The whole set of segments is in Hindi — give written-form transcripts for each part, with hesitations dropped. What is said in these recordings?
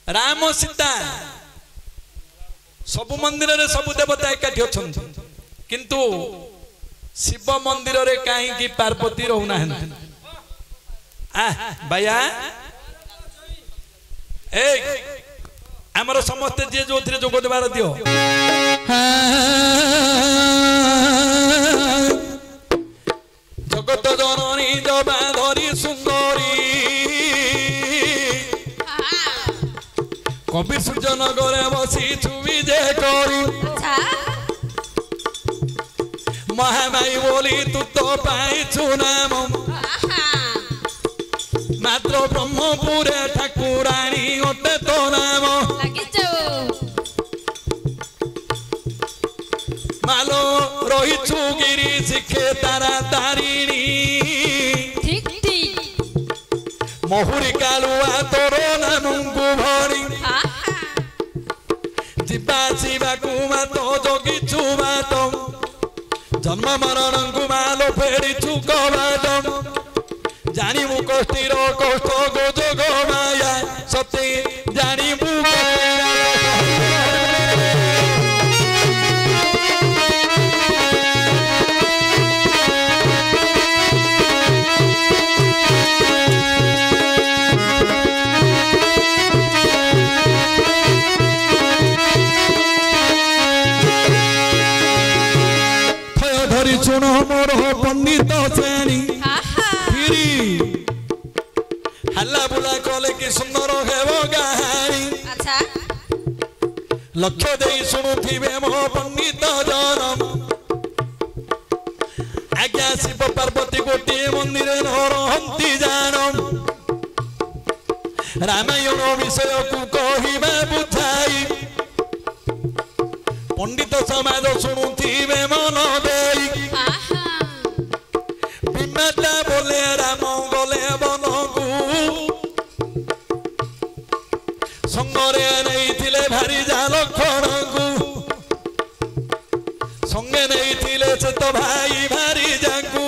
राम सीता सब मंदिर रे सब देवता एकाठी अछंती किंतु शिव मंदिर रे कहीं पार्वती रहना भैया आमर समस्ते जी जो जोग देवार दियो जगत जननी जबा धरी सुंदरी कवि सूर्यनगर बसी छुबी जे करी महामाई बोली तू तो पाइछु नाम मात्र ब्रह्मपुरे ठाकुराणी ओटे तो नाम मालो रहिछु गिरी शिखे तारा तारिणी महुरी कालुआ तोर नामंगु भरी जिबा शिवा कुमा तो जोगी छुबाट जन्म मरण कुमालो फेरी छुक बाट जानी मु कष्टीर कष्ट गो जोग माया सती जानी मु सुनो मोर पंडित श्रेणी हल्ला बुला कले कि सुंदर हेब गाहाणी लक्ष्य दे शुणुथिबे मो पंडित जनम आज्ञा शिव पार्वती गोटे मंदिर रहंती जानम रामायण विषय को कहिबा बुझाई पंडित समाज शुणुथिबे मन देई विमाता बोले राम गले बनकू संगरे नहीं थिले भारी जाल खणकू संगे नहीं थिले से तो भाई भारी जाकू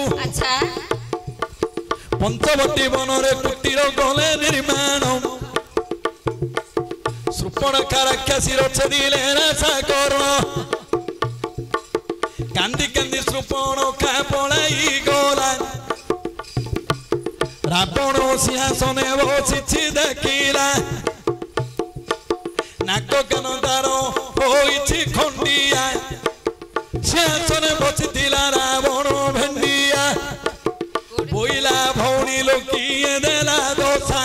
पंचवटी बनरे कुटीर गले निर्माण सुपर्णखा राक्षसी रछदिले राशा कर्ण कांदी कांदी सुपर्णखा पलाई गला रावण सिंहासने बसी देखिला नाक कान तार होइछि खंडिया सिंहासने बसिथिला रावण भेंडिया बोइला भौणी लोकिए देला दोषा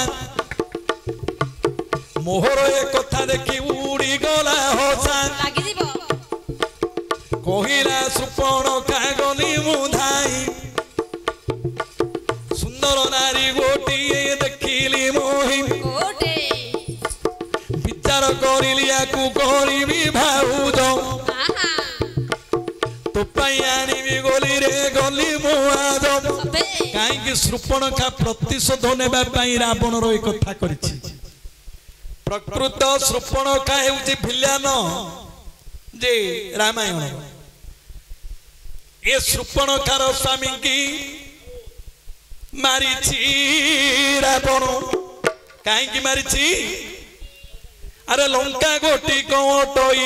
मोहर ए कथा देखि उड़ी गला हसा कहिला सुपर्णखा गली मुधाई सुंदर नारी गोटिए देखिली मोहि विचार करिली याकू करिबी भाउज तो पाई आनिबी गली रे गली मुआज काईकि सुपर्णखा प्रतिशोध नेबा पाई रावण रो ए कथा करिछि प्रकृत सुपर्णखा हेउछि भिल्यान जे रामायण ए सुपर्णखार स्वामी की मारिछि रावण कहीं मारिछि अरे लंका गोटी कटई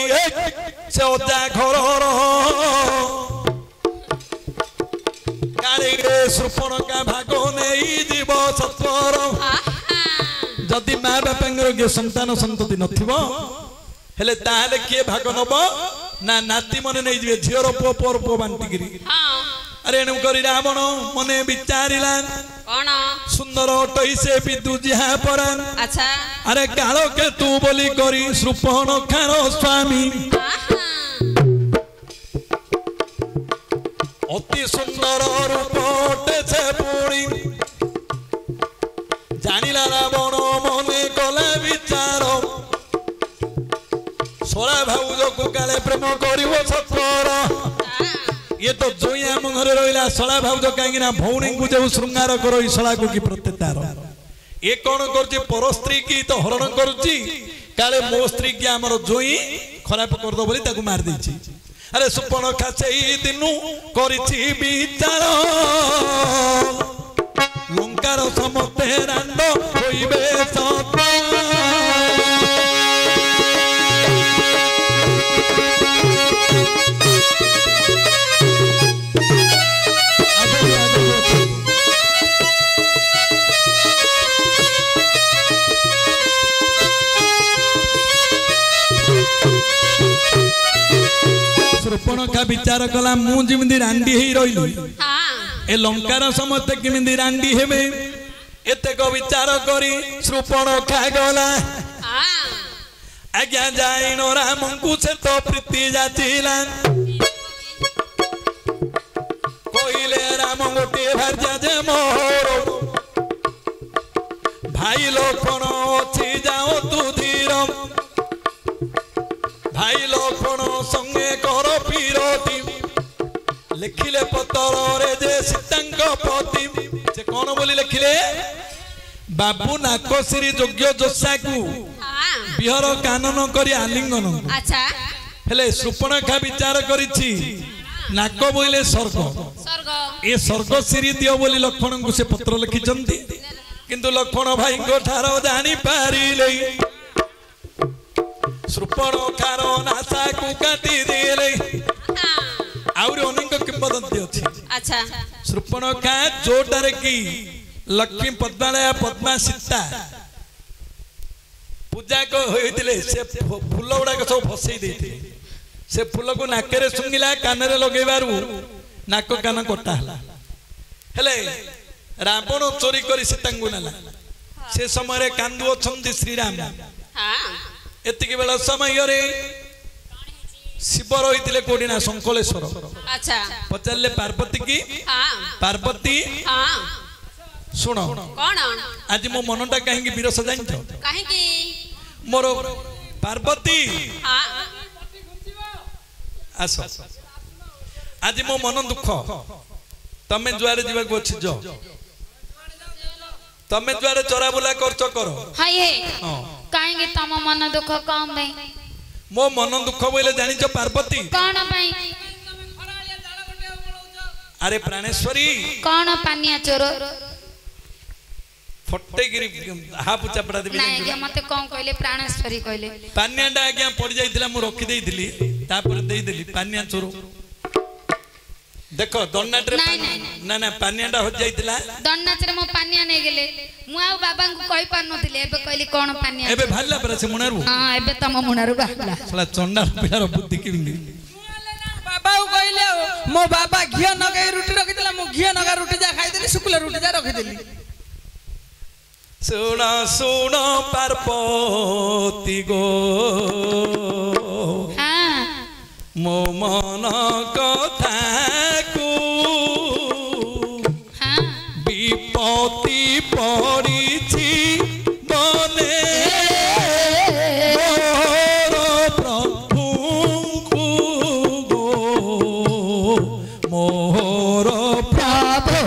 से अजा घर गाड़ी सुपर्णखा भाग नहीं जीव सत्वर जदि माँ बापा संतान संतति नथिबो हेले ताहले किए भाग नब ना नाती मने नहीं जीवे झीर पुओ पर पुओ बांटिगिरी अरे एणु करी रावण मने विचारिला कोन सुंदर टई से विदु जिहा परान अच्छा अरे कालो के तू बोली करी सुपर्णखार स्वामी अति सुंदर रूपटे से पुणी जानिला रावण मने कला विचार सोला भाउज को काले प्रेम करिवो सत्वर ये तो जोई आम घरे रहिला सोला भाउज कांगी ना भौणी को जो श्रृंगार करो सोला को की प्रत्यतार ये कौन करछि पर स्त्री की तो हरण करछि काले मो स्त्री की हमर जोई खराब कर दो बोली ताकू मार देछि अरे सुपर्णखा सेई दिनु करिछि विचार लंकार समते रांड होइबे सत्वर सुपर्णखा विचार कला मु जिमिति रांडी हेई रहिली ए लंकार समस्त किमिति रांडी हेबे एतेक विचार करी सुपर्णखा गला आज्ञा जाइन राम को से तो प्रीति जाचिला कोइले राम गोटे भार्या जे मोर भाई लक्षण अच्छी जाओ तू धीर भाई लक्षण संगे कर पीरती लिखिले पतर रे जे सीतांक पति से कौन बोली लिखिले बाबू नाकश्री योग्य जोशा को बिहर कानन करी आलिंगन अच्छा हेले सुपर्णखा विचार करिछि नाक बोइले स्वर्ग ए स्वर्ग श्री दियो बोली लक्ष्मण को से पत्र लिखिचंती किंतु लक्ष्मण भाई को ठारो जानी पारिले सुपर्णखार नासा को काटी दिले आउरी अनेक किंवदंती अछि अच्छा सुपर्णखा जोटारे की लक्ष्मी पद्मालया पद्मा सीता पूजा को होइतिले से फूल गुडा सब फसई देथिले से फूल को नाकरे सुंगिला कानरे लगेबारु नाक कान कटा हला हेले रावण चोरी करी सीतांगु नेला से समय रे कांदु अछंती श्री राम हां एतिके बेला समय रे शिव रहितिले कोडिना संकलेश्वर अच्छा पचारले पार्वती की हां पार्वती हां सुनो कोन आज मो मनटा काहेकि बिरस जानिछो काहेकि मोर पार्वती हां आसो आज मो मन दुख तमे जुआरे जीवा को अछि जो तमे जुआरे चरा बुला करचो करो हाय हे काहेकि तम मन दुख कम नहीं मो मन दुख बोले जानिछो पार्वती कोन भाई अरे प्राणेश्वरी कोन पानिया चोर फटे गिरी हा पूचा पड़ा देबी नहीं के मते कोन कहले प्राणेश्वरी कहले पानियाटा आज्ञा पड़ जाइतिला मु रखि देइतिली तापर देइ देली पानिया चोर देखो दन्नाट रे ना ना पानियाटा हो जाइतिला दन्नाच रे मो पानिया नै गेले मु आ बाबा को कहि पार नथिले एबे कहली कोन पानिया एबे भालला पर से मुनारू हां एबे तम मुनारू भालला साला चंडा पिलार बुद्धि कि बाबा को कहले मो बाबा घिया नगाई रोटी रखिदिला मु घिया नगा रोटी जा खाइ देली शुक्ला रोटी जा रखि देली सुना सुना पार्वती गो हां मो मन कथा को हां विपत्ति पड़िछि बने मोर प्रभु को गो मोर प्रभु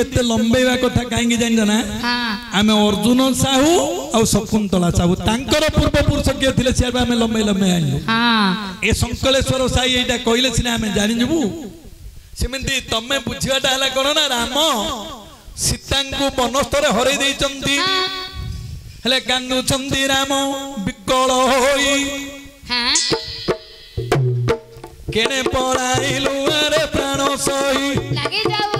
एते लंबेवा कथा काहेकि जान ना आमे अर्जुन साहू और शकुंतला साहू तांकर पूर्व पुरुष के थिले से आमे लंबे लंबे आइलु हां ए संकलेश्वर साई एटा कइले सिना आमे जानि जबु सेमंती तमे बुझियाटा हला कोन ना राम सीता को बनस्तरे हरै देई चंदी हले कांदु चंदी राम विकल होई हां केने पराइलु अरे प्राण सही लागे जाऊ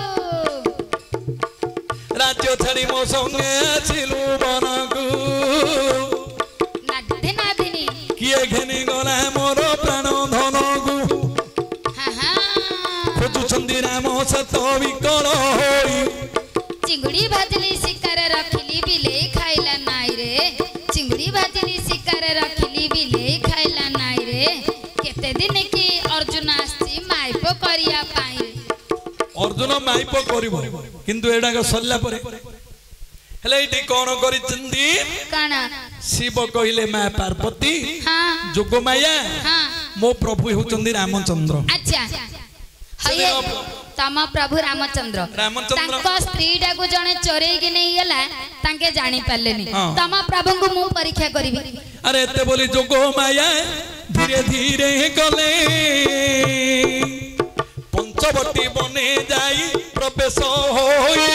राज्य छाड़ी मो संगे आसिलु बनकु नादे नादिनी किए घेनी गला मोर प्राण धनकु खोजु चंदी राम सत विकल होई चिंगुड़ी भाजली शिकार रखिली बिले खाइला नाई रे चिंगुड़ी भाजली शिकार रखिली बिले खाइला नाई रे केते दिन की अर्जुन आसी माइपो करिया पाई अर्जुन माइपो करिवो किंतु एडा को सल्ला परे हेले इटी कोन करि चंदी काना शिव कहिले मा पार्वती हां जोग माया हां मो प्रभु होचंदी रामचंद्र अच्छा हये तम प्रभु रामचंद्र रामचंद्र तांको स्त्री डाकू जने चोरे के नहीं गला तांके जानी पालेनी हाँ। तम प्रभु को मु परीक्षा करिबी अरे एते बोली जोगो माया धीरे धीरे गले पंचवटी बने जाई प्रवेश होई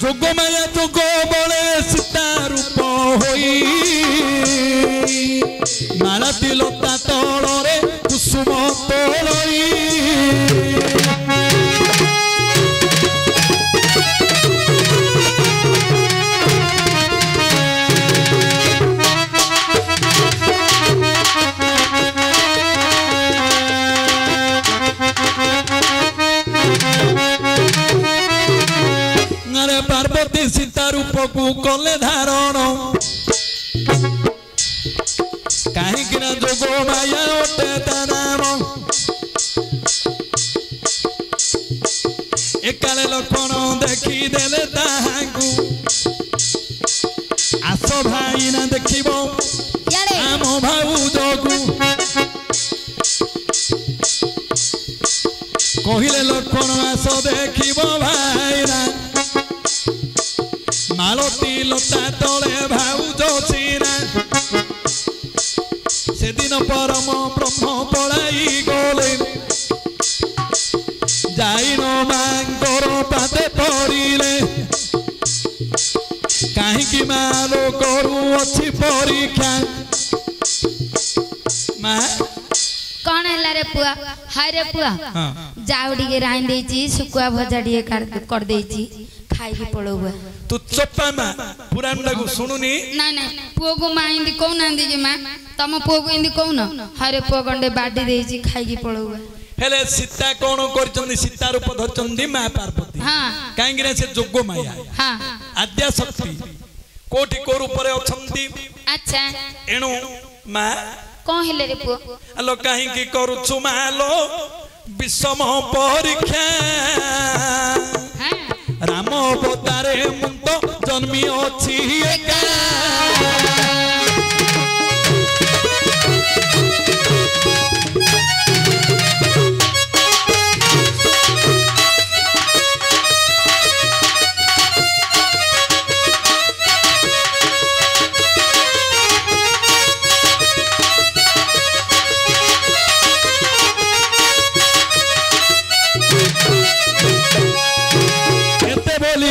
जोगमाया जोगो बले सीता रूप होई मालती लता तोड़े कुसुम तोड़ई अरे पार्वती सीता रूप को कले धारण कहीं जोगो माया ओटे ता नाम एकाले लक्षण देखी देले ताहांकु आस भाई ना देखिबो यारे आम भाउजकु कहिले लक्षण आस देखिबो भाईना मालती लता तले भाउज सीना से दिन परम ब्रह्म पलाई गले जाइन मांकर पाते पड़िले कहीं मालो करू अच्छी परीक्षा माँ कौन है रे पुआ हाय रे पुआ हाँ जाऊ टिके राई देची सुकुआ भजा टिके कर देची खाई पड़ौबा तू चप्पा माँ पुराण लगू सुनुनी ना ना पुओ को मां इंदी कोन आंदी जे मां तम पुओ को इंदी कोन हाय पुओ गंडे बाडी देची खाई पड़ौबा हेले सीता कौन करचंदी सीता रूप धरचंदी माँ पार्वती हां काहेकि से जोगो माया हां आद्या शक्ति कोटि को रूप रे अछंती अच्छा एणु माँ कौन हेले रे पुओ आलो काहेकि करूछु मालो विषम परीक्षा हां राम अवतारे मुंत जन्मी अछि एका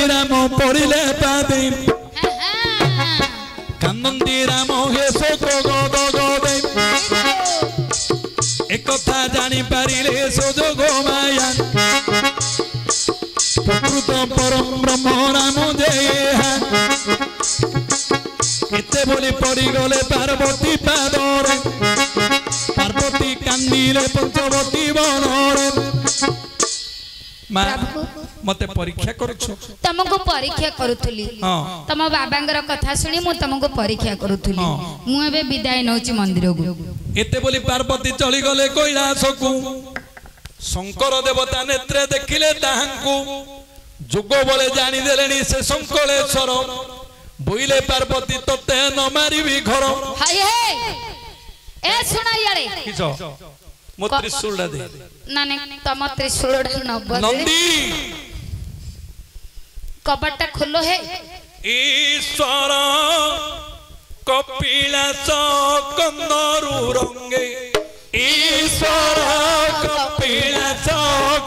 राम पड़िले पादे कानंदी राम हे शोक गद गदे एक कथा जानी पारिले सोजोग माया प्रकृत परम ब्रह्म राम जय एते बोली पड़ी गले पार्वती पादरे पार्वती कांदिले पंचवती बनरे माँ मते परीक्षा करूछु तुमको परीक्षा करूथुली हां तम बाबांगर कथा सुनी मु तुमको परीक्षा करूथुली हाँ। मु एबे विदाय नौची मंदिर को एते बोली पार्वती चली गले कैलाश को शंकर देवता नेत्रे देखिले ताहांकु जुग बोले जानी देलेनी से शंकरेश्वर बोइले पार्वती तते न मारिबी घर हाय हे ए सुना यारे किछो मो त्रिशूल दे नाने तम त्रिशूल न बदे नंदी कपटा खोलो है ईश्वर कपिलास कंदरु रंगे ईश्वर कपिलास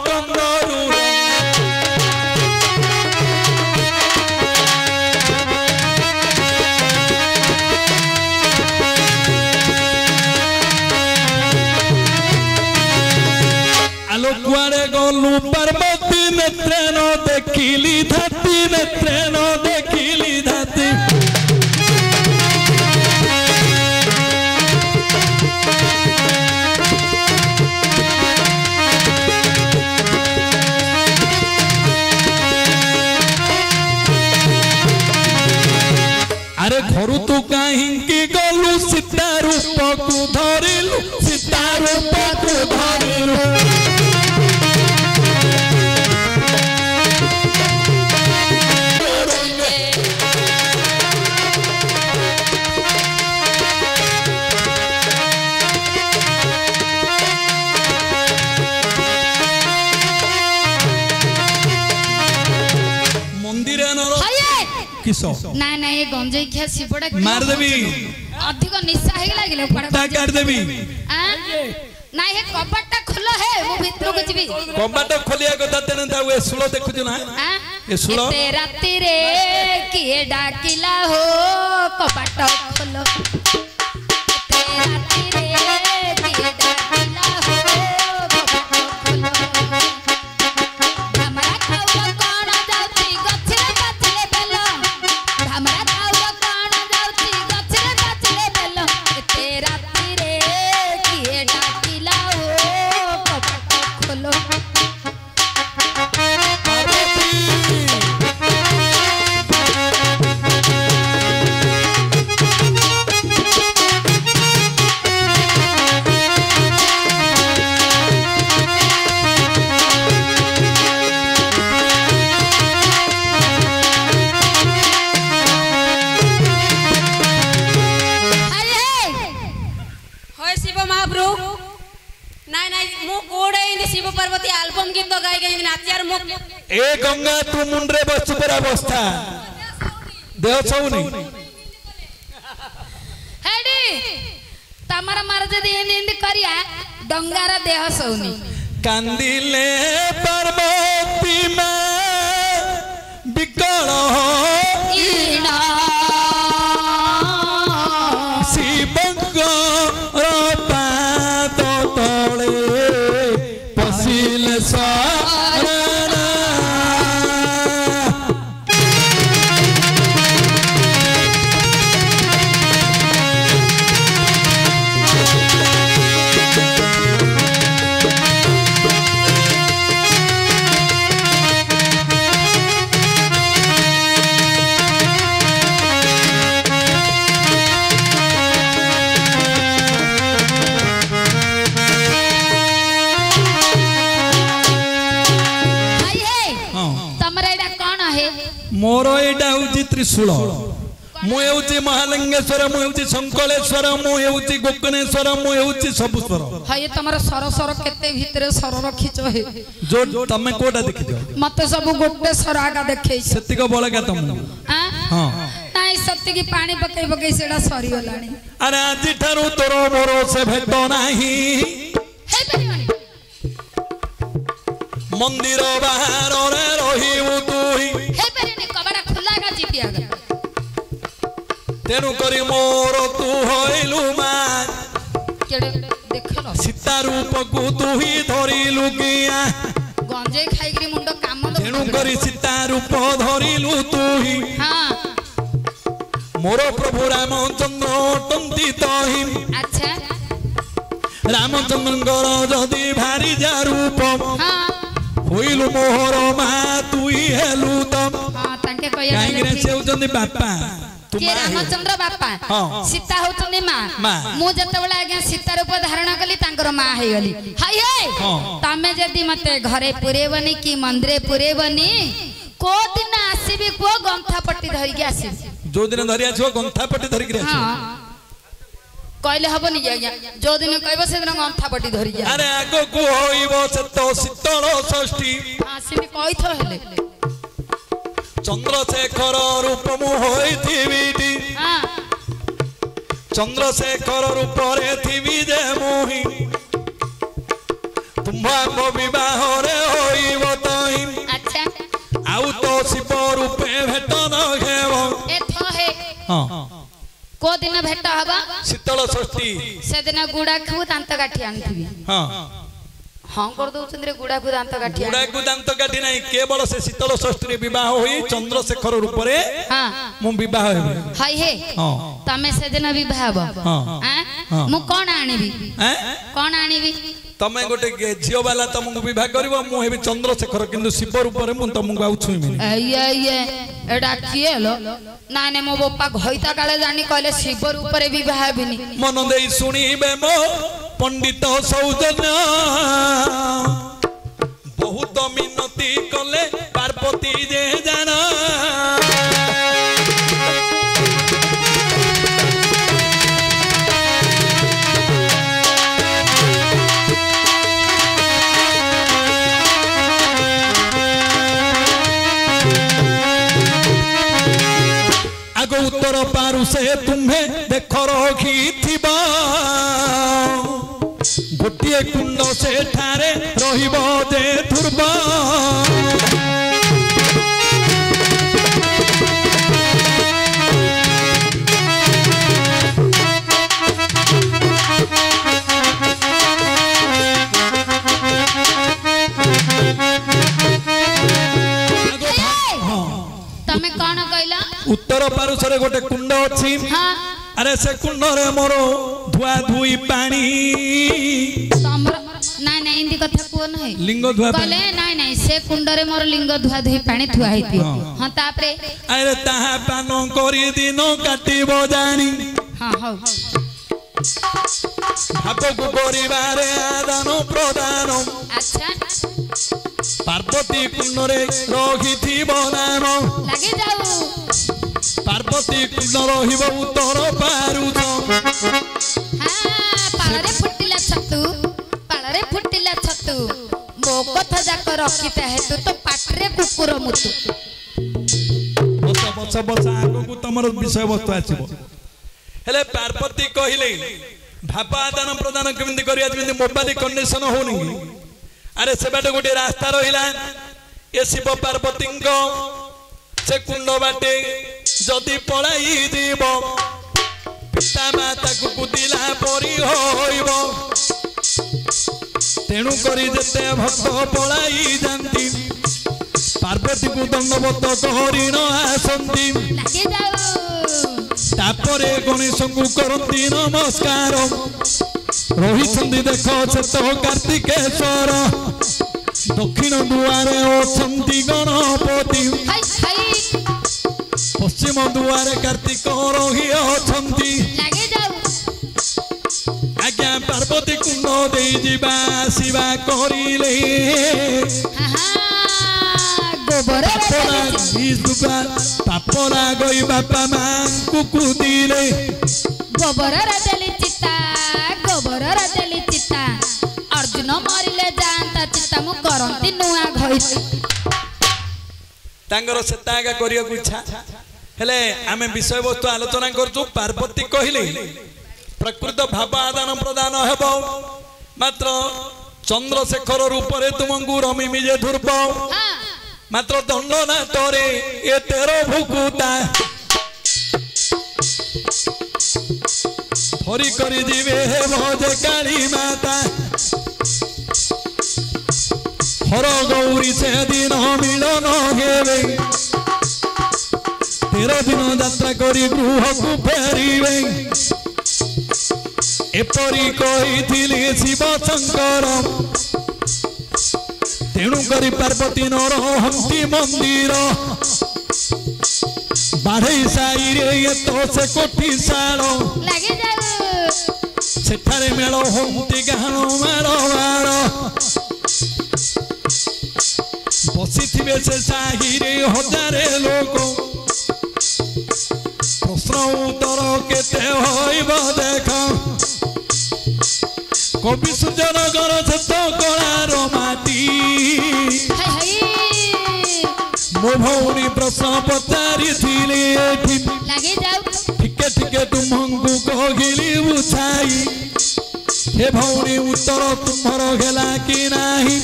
कंदरु आलो कुआरे गलु पार्वती नेत्रे न देखिली धाती नेत्रे न देखिली धाती किस ना ना ये गंजेई खिया शिवड़ा मार देबी अधिक निशा हे लागिले ता काट देबी ना ये कपटा खुला है वो भीतर को जीवी कबाट खोलिया कथा तेन ता ए सुलो देखु ना ए सुलो एते राती रे किए डाकिला हो कपटा खोलो एते राती रे किए डाकिला हो कपटा खोलो हमरा खाऊ कोन जाउती गछरे गछरे बेलो हमरा खाऊ कोन जाउती गछरे गछरे बेलो एते राती रे किए डाकिला हो कपटा खोलो होय शिव महाप्रभु नाय नाय मु कोडे इन शिव पार्वती एल्बम गीत गाय गाय नाचियार मु ए गंगा तू मुंडरे बस पर अवस्था देह छौनी हेडी तमरा मार जदी एंदी करिया डंगारा देह सौनी कांदिले पार्वती में बिकल इना शिवंकर पाद तले पसिल सारण हाय हे तमरा एडा कोन है मोर एटा होची त्रिशूल मु हेउची महालिंगेश्वर मु हेउची शंकलेश्वर मु हेउची गोकर्णेश्वर मु हेउची सबुस्वर हाय तमरा सर सर केते भीतर सर रखिचो हे जो तमे कोटा देखि दियो मते सब गोटे सर आगा देखै सेतिक बळ का तुम हां नाइ सत्य की पानी पकई पकई सेडा सरी गलानी अरे आज ठारू तोर मोर से भेट नाही हे परिवानी मंदिर बाहर रे रहिबु तुही हे परिवानी कबड़ा खुला का जीतिया तेनु करी मोर तू होइलु मा केडे देखलो सीता रूप को तुही धरिलु किया गंजे खाइग्री मुंडो काम तेनु करी सीता रूप धरिलु तुही हां मोर प्रभु रामचंद्र टंती तही अच्छा रामचंद्रଙ୍କର जदि भारी जा रूप हां होइलु मोहर मा तुई हेलु तम हां ताके कहिया काईगरे से होचंदी बापा के रामचंद्र बापा हाँ। सीता होचंदी मां मां। मु जतबेला आज्ञा सीता रूप धारण कली तांकर मां हे गली हाय हे हाँ। तमे जदी मते घरे पुरेबनी की मंदिरे पुरेबनी को दिन आसीबी को गंथा पट्टी धरि के आसीबी जो दिन धरि आछो गंथा पट्टी धरि के आछो हां कहले हबनी आज्ञा जो दिन कहबो से दिन गंथा पट्टी धरि के अरे आगो को होइबो से तो शीतल षष्ठी आसीबी कहिथो हेले चंद्रशेखर रूप मु होइथिबिटी हां चंद्रशेखर रूप रे थिबी जे मोहि तुम्हा को विवाह रे होइबो तही अच्छा आउ तो शिव रूपे भेट न हेबो एथो हे हां को दिन भेट हबा शीतल षष्ठी से दिन गुड़ा खु दांत काठी आनथिबी हां हां कर दउछन रे गुड़ा खु दांत काठी गुड़ा को दांत काटी नाही केवल से शीतल षष्ठी रे विवाह होई चंद्रशेखर रूप रे हां मु विवाह हेबे हाय हे हां तमे से दिन विवाह हबो हां हां मु कोन आनिबी हैं कोन आनिबी तमे गोटे झियो वाला तुमको विवाह करबो मु हेबी चंद्रशेखर किंतु शिव रूप रे मु तुमको आउ छुइमी ये एडा किए लो ना ने मो बापा घइता काले जानी कहले शिव रूप रे विवाह हेबिनी मन देई सुनिबे मो पंडित सौजन्य बहुत मिनती कले पार्वती जे जाना उत्तर पारु से तुम्हें देख रखी गोटे कुंड से ठारे रहिब जे ध्रुव तमे कौन कहला उत्तर पारुषरे गोटे कुंड अछि हाँ अरे से कुंड रे मोर धुआ धुई पानी तमर नाइ नाइ इंदी कथा कोन है लिंग धुआ पानी कहले नाइ नाइ से कुंड रे मोर लिंग धुआ धुई पानी थुआ हैती हां तापरे अरे ताहा पान करी दिन काटिबो जानी हां हां भापकु परिवारे आदान प्रदान अच्छा पार्वती कुंड रे रखिथिबो नाम लगे जाऊ पार्वती कुंड रहिब उत्तर पारुष हां पाळरे फुटिला छतु मो कथा जाक रखिता हेतु तो पाटरे कुकुर मुतु बस आगो को तमर विषय वस्तु आछिबो हेले पार्वती कहिले भापा आदान प्रदान केमिति करिया जेमिति मोबाइल कनेक्शन होनी अरे से बाटे गोटे रास्ता रहिला ए शिव पार्वती से कुंड बाटे जदि पलाई जीव पिता माता को कुदिला परी होइब तेणु करी जेते भक्त पलाई जानती पार्वती को दंडवत करी न आसंती लगे जाऊ तापरे गणेश को करती नमस्कार रही देख से तो कार्तिकेश्वर दक्षिण दुआरे अछंती गणपति पश्चिम दुआरे कार्तिक रही अछंती लगे जाऊ आज्ञा पार्वती कुंड दे जीवा शिवा करिले गोबर पापरा गई बापा मां को कुदिले गोबर रजली चिता अर्जुन मरिले जानता चिता मु करंती नुआ घइती तांगर सेतागा करिया को इच्छा हेले आमे विषय वस्तु आलोचना करछु पार्वती कहिले प्रकृत भाव आदान प्रदान हेबो मात्र चंद्रशेखर रूप रे तुमंगु रमिमि जे ध्रुव हां मात्र दंड ना तोरे ए तेरो भुकुता धरी करी जीवे हे भजे काली माता हर गौरी से दिन मिलन हेबे 13 दिन यात्रा करी गृह को फेरिबे एपरी कहिथिले शिव शंकर तेणु करी पार्वती नर हंती मंदिर बाढ़े साई रे ये तो से कोठी साल लगे जाऊ सेठारे मेल हंती गाहण मारो मारो बसी थिबे से साही रे हजारे लोक प्रश्न उत्तर केते होइब देख कवि सूर्यनगर से तो कलार माटी मो भौनी प्रश्न पचारि थिले लगे जाऊ ठीके ठीके तुमको कहली बुझाई हे भौनी उत्तर तुम्हार गेला कि नाही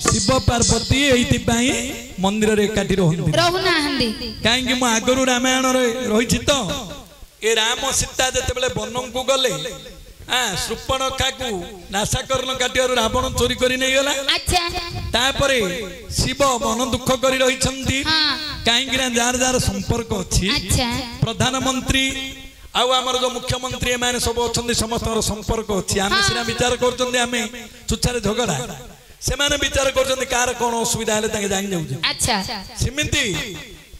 शिव पार्वती एइति पाई मंदिर रे एकाठी रहूना हंदी काहेकि मु आगरु रामायण रे रहिछि तो ए राम सीता जते बेले बनम को गले शूर्पणखा को नासाकरण काटियार रावण चोरी करी नहीं गला अच्छा तापरे शिव मन दुख करी रही हाँ कहीं जार जार संपर्क अच्छी अच्छा प्रधानमंत्री आउ आमर जो मुख्यमंत्री माने सब अच्छे समस्त संपर्क अच्छी आम सीना विचार कर चुच्छारे झगड़ा से माने विचार कर कार कौन असुविधा है जानी जाऊँ अच्छा सेमती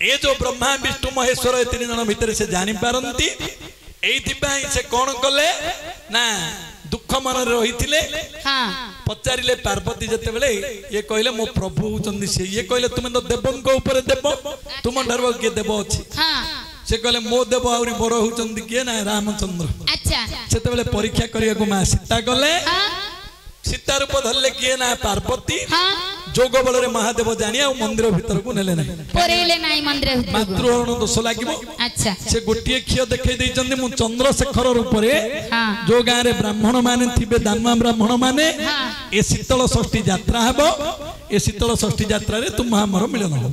ए जो ब्रह्मा विष्णु महेश्वर ए 3 जन भितर से जानी पारंती एइथिपाई से कौन कले ना दुख मन रही हाँ पचारे पार्वती जते बेले ये कहले मो प्रभु होचंदी से ये कहले तुम तो देवंक ऊपर देव तुम ठार के देव अछि हाँ से कहले मो देव आउरी बड़ होचंदी के ना रामचंद्र अच्छा सेते बेले परीक्षा करिया को मा सीता गले हाँ सीता रूप धरले किए ना पार्वती हाँ जोग बल महादेव जानी आ मंदिर भीतर को नेले नहीं परेले नाही मंदिर भितरକୁ। मातृहरण दोष लागिबो अच्छा से गोटिए क्षीय देखै दैचंदी मु चंद्रशेखर रूप रे हाँ जो गाँ रे ब्राह्मण माने थिबे दानवा ब्राह्मण माने हाँ ए शीतल षष्ठी यात्रा हबो ए शीतल षष्ठी यात्रा रे तुम हमर मिलन हो।